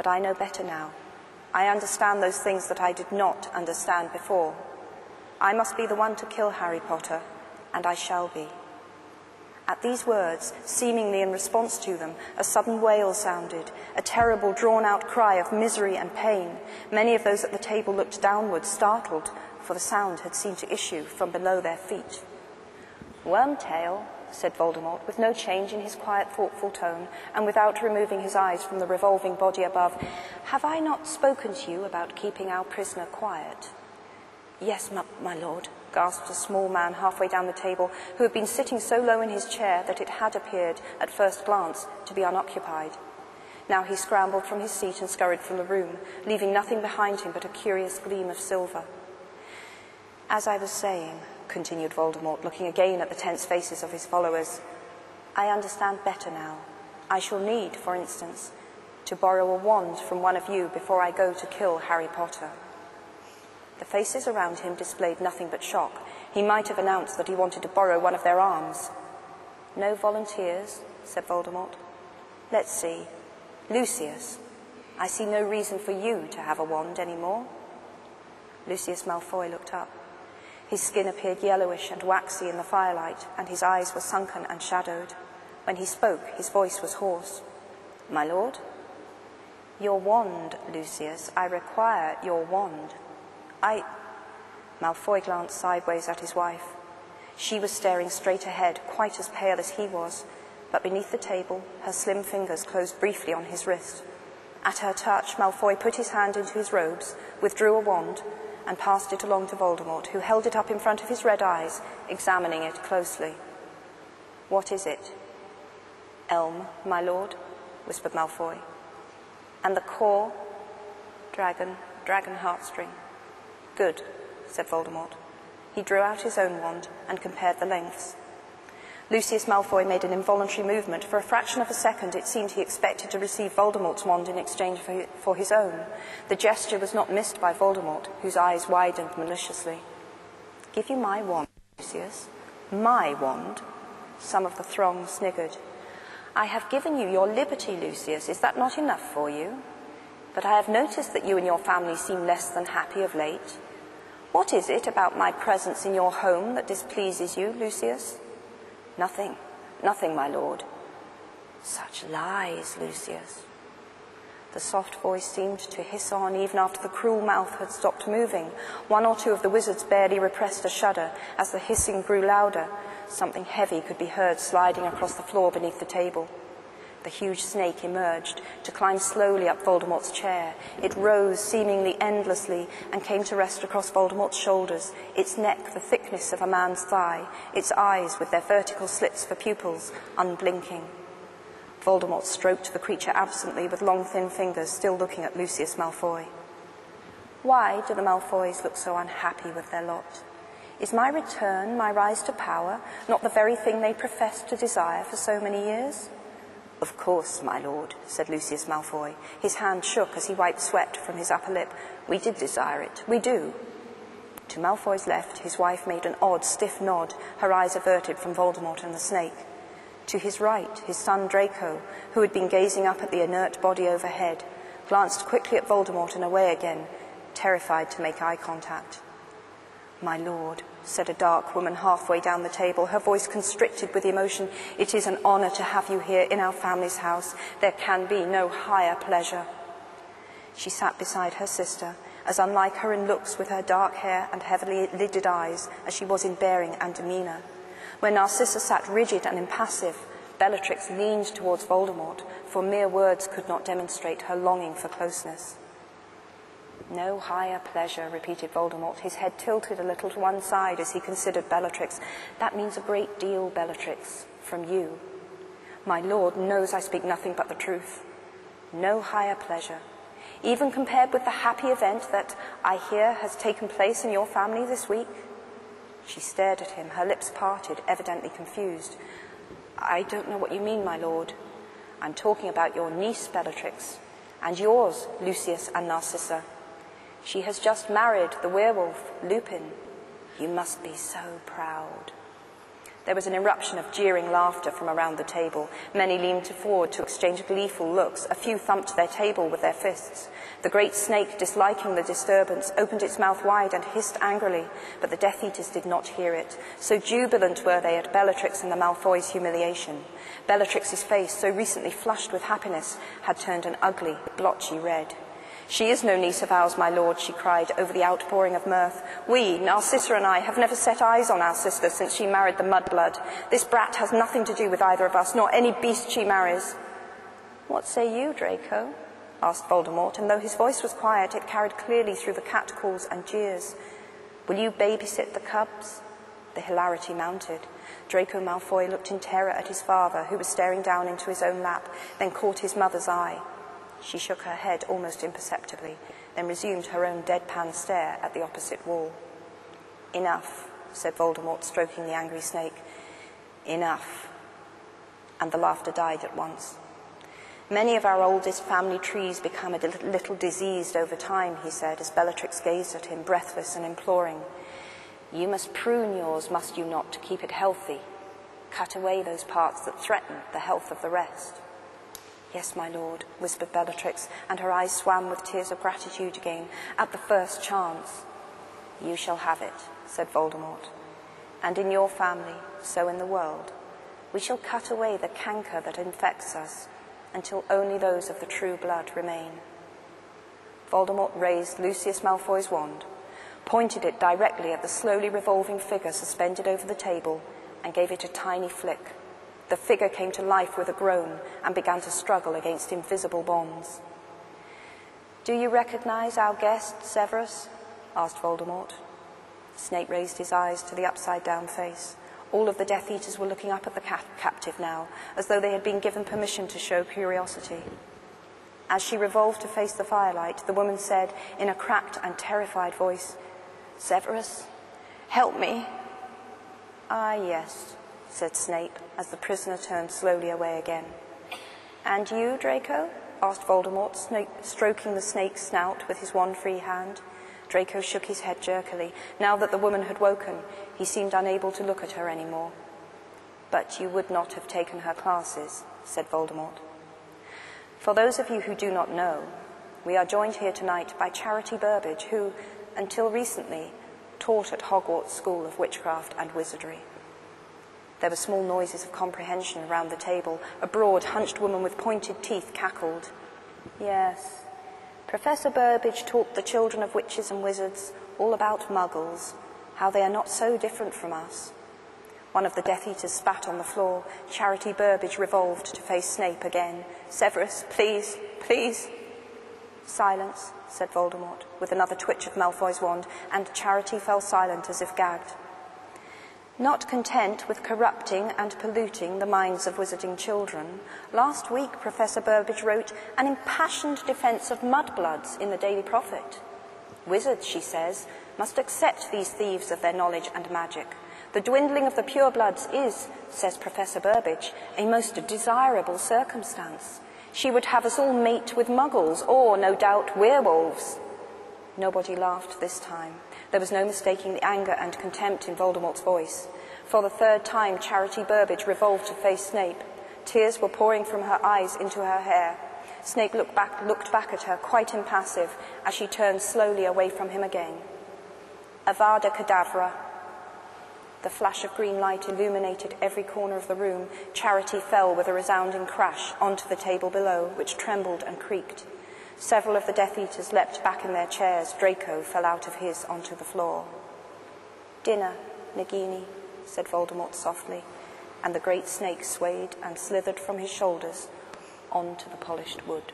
But I know better now. I understand those things that I did not understand before. I must be the one to kill Harry Potter, and I shall be." At these words, seemingly in response to them, a sudden wail sounded, a terrible drawn-out cry of misery and pain. Many of those at the table looked downward, startled, for the sound had seemed to issue from below their feet. "Wormtail," said Voldemort, with no change in his quiet, thoughtful tone, and without removing his eyes from the revolving body above, "have I not spoken to you about keeping our prisoner quiet?" "Yes, my lord," gasped a small man halfway down the table, who had been sitting so low in his chair that it had appeared, at first glance, to be unoccupied. Now he scrambled from his seat and scurried from the room, leaving nothing behind him but a curious gleam of silver. "As I was saying," continued Voldemort, looking again at the tense faces of his followers, "I understand better now. I shall need, for instance, to borrow a wand from one of you before I go to kill Harry Potter." The faces around him displayed nothing but shock. He might have announced that he wanted to borrow one of their arms. "No volunteers?" said Voldemort. "Let's see. Lucius, I see no reason for you to have a wand any more." Lucius Malfoy looked up. His skin appeared yellowish and waxy in the firelight, and his eyes were sunken and shadowed. When he spoke, his voice was hoarse. "My lord?" "Your wand, Lucius. I require your wand." Malfoy glanced sideways at his wife. She was staring straight ahead, quite as pale as he was, but beneath the table, her slim fingers closed briefly on his wrist. At her touch, Malfoy put his hand into his robes, withdrew a wand, and passed it along to Voldemort, who held it up in front of his red eyes, examining it closely. "What is it?" "Elm, my lord," whispered Malfoy. "And the core?" Dragon heartstring." "Good," said Voldemort. He drew out his own wand and compared the lengths. Lucius Malfoy made an involuntary movement. For a fraction of a second, it seemed he expected to receive Voldemort's wand in exchange for his own. The gesture was not missed by Voldemort, whose eyes widened maliciously. "Give you my wand, Lucius?" "My wand?" Some of the throng sniggered. "I have given you your liberty, Lucius. Is that not enough for you? But I have noticed that you and your family seem less than happy of late. What is it about my presence in your home that displeases you, Lucius?" Nothing, my lord." "Such lies, Lucius." The soft voice seemed to hiss on even after the cruel mouth had stopped moving. One or two of the wizards barely repressed a shudder. As the hissing grew louder, something heavy could be heard sliding across the floor beneath the table. The huge snake emerged to climb slowly up Voldemort's chair. It rose seemingly endlessly and came to rest across Voldemort's shoulders, its neck the thickness of a man's thigh, its eyes with their vertical slits for pupils, unblinking. Voldemort stroked the creature absently with long, thin fingers, still looking at Lucius Malfoy. "Why do the Malfoys look so unhappy with their lot? Is my return, my rise to power, not the very thing they professed to desire for so many years?" "Of course, my lord," said Lucius Malfoy. His hand shook as he wiped sweat from his upper lip. "We did desire it. We do." To Malfoy's left, his wife made an odd, stiff nod, her eyes averted from Voldemort and the snake. To his right, his son Draco, who had been gazing up at the inert body overhead, glanced quickly at Voldemort and away again, terrified to make eye contact. "My lord," said a dark woman halfway down the table, her voice constricted with emotion, "it is an honor to have you here in our family's house. There can be no higher pleasure." She sat beside her sister, as unlike her in looks with her dark hair and heavily lidded eyes as she was in bearing and demeanor. Where Narcissa sat rigid and impassive, Bellatrix leaned towards Voldemort, for mere words could not demonstrate her longing for closeness. "No higher pleasure," repeated Voldemort, his head tilted a little to one side as he considered Bellatrix. "That means a great deal, Bellatrix, from you. My lord knows I speak nothing but the truth. No higher pleasure, even compared with the happy event that I hear has taken place in your family this week." She stared at him, her lips parted, evidently confused. "I don't know what you mean, my lord." "I'm talking about your niece, Bellatrix, and yours, Lucius and Narcissa. She has just married the werewolf, Lupin. You must be so proud." There was an eruption of jeering laughter from around the table. Many leaned forward to exchange gleeful looks. A few thumped their table with their fists. The great snake, disliking the disturbance, opened its mouth wide and hissed angrily, but the Death Eaters did not hear it. So jubilant were they at Bellatrix and the Malfoys' humiliation. Bellatrix's face, so recently flushed with happiness, had turned an ugly, blotchy red. "She is no niece of ours, my lord," she cried over the outpouring of mirth. "We, Narcissa and I, have never set eyes on our sister since she married the mudblood. This brat has nothing to do with either of us, nor any beast she marries." "What say you, Draco?" asked Voldemort, and though his voice was quiet, it carried clearly through the catcalls and jeers. "Will you babysit the cubs?" The hilarity mounted. Draco Malfoy looked in terror at his father, who was staring down into his own lap, then caught his mother's eye. She shook her head almost imperceptibly, then resumed her own deadpan stare at the opposite wall. "Enough," said Voldemort, stroking the angry snake. "Enough." And the laughter died at once. "Many of our oldest family trees become a little diseased over time," he said, as Bellatrix gazed at him, breathless and imploring. "You must prune yours, must you not, to keep it healthy? Cut away those parts that threaten the health of the rest." "Yes, my lord," whispered Bellatrix, and her eyes swam with tears of gratitude again, "at the first chance." "You shall have it," said Voldemort. "And in your family, so in the world, we shall cut away the canker that infects us, until only those of the true blood remain." Voldemort raised Lucius Malfoy's wand, pointed it directly at the slowly revolving figure suspended over the table, and gave it a tiny flick. The figure came to life with a groan and began to struggle against invisible bonds. "Do you recognize our guest, Severus?" asked Voldemort. Snape raised his eyes to the upside-down face. All of the Death Eaters were looking up at the captive now, as though they had been given permission to show curiosity. As she revolved to face the firelight, the woman said in a cracked and terrified voice, "Severus, help me." "Ah, yes," said Snape, as the prisoner turned slowly away again. "And you, Draco?" asked Voldemort, stroking the snake's snout with his wand-free hand. Draco shook his head jerkily. Now that the woman had woken, he seemed unable to look at her any more. "But you would not have taken her classes," said Voldemort. "For those of you who do not know, we are joined here tonight by Charity Burbage, who, until recently, taught at Hogwarts School of Witchcraft and Wizardry." There were small noises of comprehension around the table. A broad, hunched woman with pointed teeth cackled. "Yes, Professor Burbage taught the children of witches and wizards all about muggles, how they are not so different from us." One of the Death Eaters spat on the floor. Charity Burbage revolved to face Snape again. "Severus, please, please." "Silence," said Voldemort, with another twitch of Malfoy's wand, and Charity fell silent as if gagged. Not content with corrupting and polluting the minds of wizarding children, last week Professor Burbage wrote an impassioned defence of mudbloods in the Daily Prophet. Wizards, she says, must accept these thieves of their knowledge and magic. The dwindling of the purebloods is, says Professor Burbage, a most desirable circumstance. She would have us all mate with muggles, or, no doubt, werewolves. Nobody laughed this time. There was no mistaking the anger and contempt in Voldemort's voice. For the third time, Charity Burbage revolved to face Snape. Tears were pouring from her eyes into her hair. Snape looked back at her, quite impassive, as she turned slowly away from him again. Avada Kedavra. The flash of green light illuminated every corner of the room. Charity fell with a resounding crash onto the table below, which trembled and creaked. Several of the Death Eaters leapt back in their chairs. Draco fell out of his onto the floor. "Dinner, Nagini," said Voldemort softly, and the great snake swayed and slithered from his shoulders onto the polished wood.